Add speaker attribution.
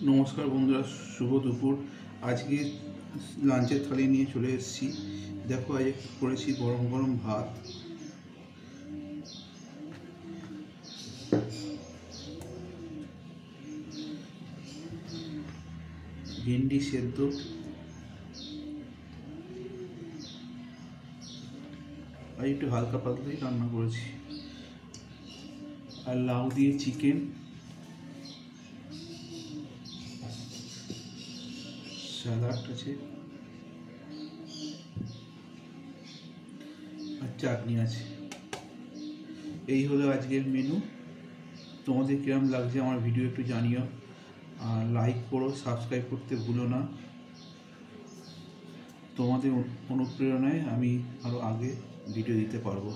Speaker 1: নমস্কার বন্ধুরা, শুভ দুপুর। আজকে লাঞ্চের থালি নিয়ে চলে এসেছি। দেখো, আজ করেছি গরম গরম ভাত, ভেন্ডি সেদ্ধ, আর একটু হালকা পাতলাই রান্না করেছি, আর লাউ দিয়ে চিকেন, স্যালাড আছে, আর চাটনি আছে। এই হলো আজকের মেনু। তোমাদের কিরম লাগছে আমার ভিডিও একটু জানিও, আর লাইক করো, সাবস্ক্রাইব করতে ভুলো না। তোমাদের অনুপ্রেরণায় আমি আরও আগে ভিডিও দিতে পারবো।